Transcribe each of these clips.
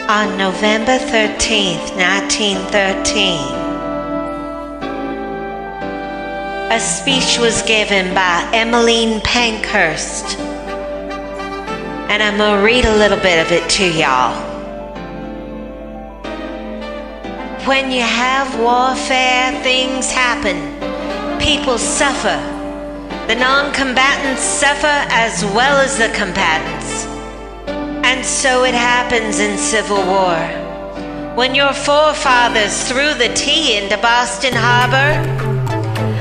On November 13th, 1913, a speech was given by Emmeline Pankhurst, and I'm gonna read a little bit of it to y'all. When you have warfare, things happen. People suffer. The non-combatants suffer as well as the combatants. And so it happens in Civil War. When your forefathers threw the tea into Boston Harbor,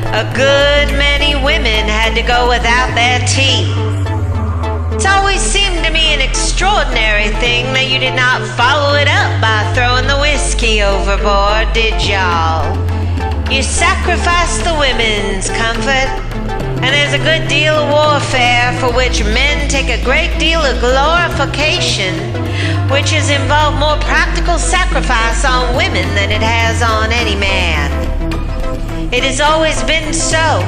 a good many women had to go without their tea. It's always seemed to me an extraordinary thing that you did not follow it up by throwing the whiskey overboard, did y'all? You sacrificed the women's comfort, and there's a good deal of warfare for which men take a great deal of glorification, which has involved more practical sacrifice on women than it has on any man. It has always been so.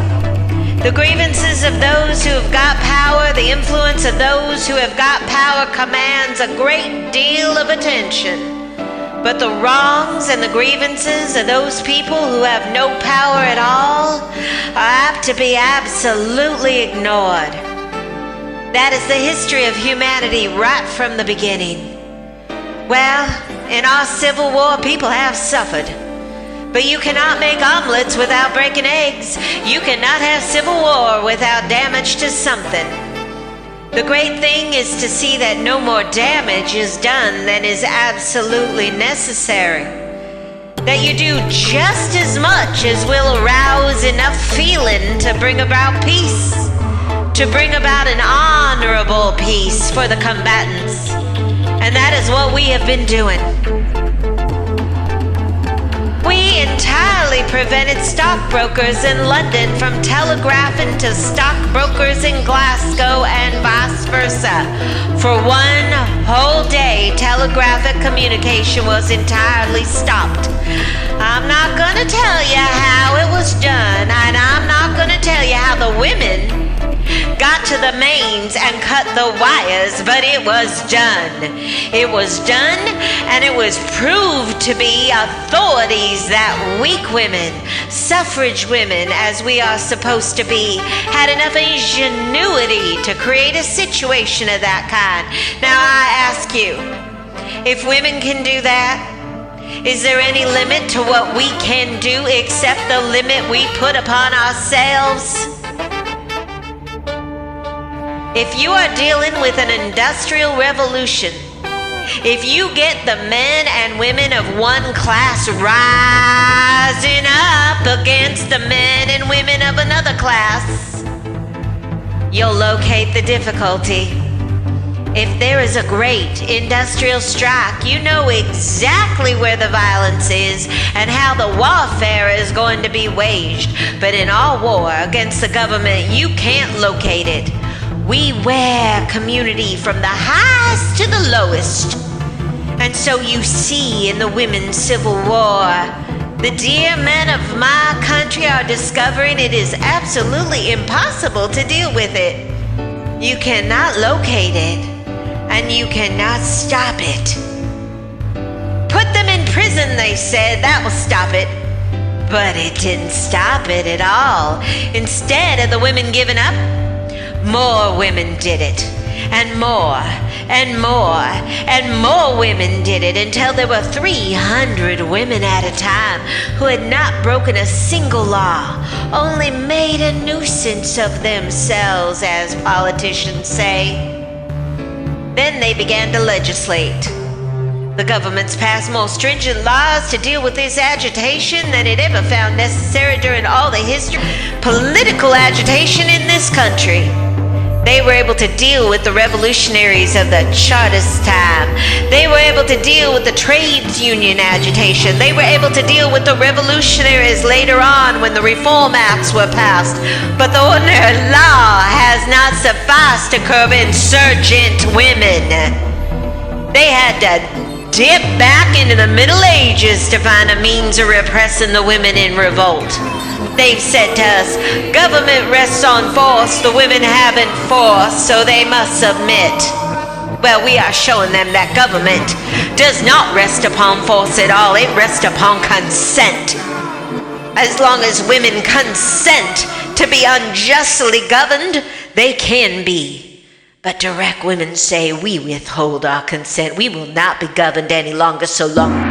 The grievances of those who have got power, the influence of those who have got power commands a great deal of attention. But the wrongs and the grievances of those people who have no power at all are apt to be absolutely ignored. That is the history of humanity right from the beginning. Well, in our Civil War, people have suffered. But you cannot make omelets without breaking eggs. You cannot have Civil War without damage to something. The great thing is to see that no more damage is done than is absolutely necessary. That you do just as much as will arouse enough feeling to bring about peace. To bring about an honorable peace for the combatants. And that is what we have been doing. We entirely prevented stockbrokers in London from telegraphing to stockbrokers in Glasgow and vice versa. For one whole day, telegraphic communication was entirely stopped. I'm not going to tell you how it was done, and I'm not going to tell you how the women got to the mains and cut the wires, but it was done. It was done, and it was proved to be authorities that weak women, suffrage women, as we are supposed to be, had enough ingenuity to create a situation of that kind. Now I ask you, if women can do that, is there any limit to what we can do except the limit we put upon ourselves? If you are dealing with an industrial revolution, if you get the men and women of one class rising up against the men and women of another class, you'll locate the difficulty. If there is a great industrial strike, you know exactly where the violence is and how the warfare is going to be waged. But in our war against the government, you can't locate it. We wear community from the highest to the lowest. And so you see in the Women's Civil War, the dear men of my country are discovering it is absolutely impossible to deal with it. You cannot locate it, and you cannot stop it. Put them in prison, they said, that will stop it. But it didn't stop it at all. Instead of the women giving up, more women did it, and more, and more, and more women did it until there were 300 women at a time who had not broken a single law, only made a nuisance of themselves, as politicians say. Then they began to legislate. The government's passed more stringent laws to deal with this agitation than it ever found necessary during all the history of political agitation in this country. They were able to deal with the revolutionaries of the Chartist time. They were able to deal with the trades union agitation. They were able to deal with the revolutionaries later on when the Reform Acts were passed. But the ordinary law has not sufficed to curb insurgent women. They had to dip back into the Middle Ages to find a means of repressing the women in revolt. They've said to us, government rests on force, the women haven't force, so they must submit. Well, we are showing them that government does not rest upon force at all. It rests upon consent. As long as women consent to be unjustly governed, they can be. But direct women say, we withhold our consent. We will not be governed any longer so long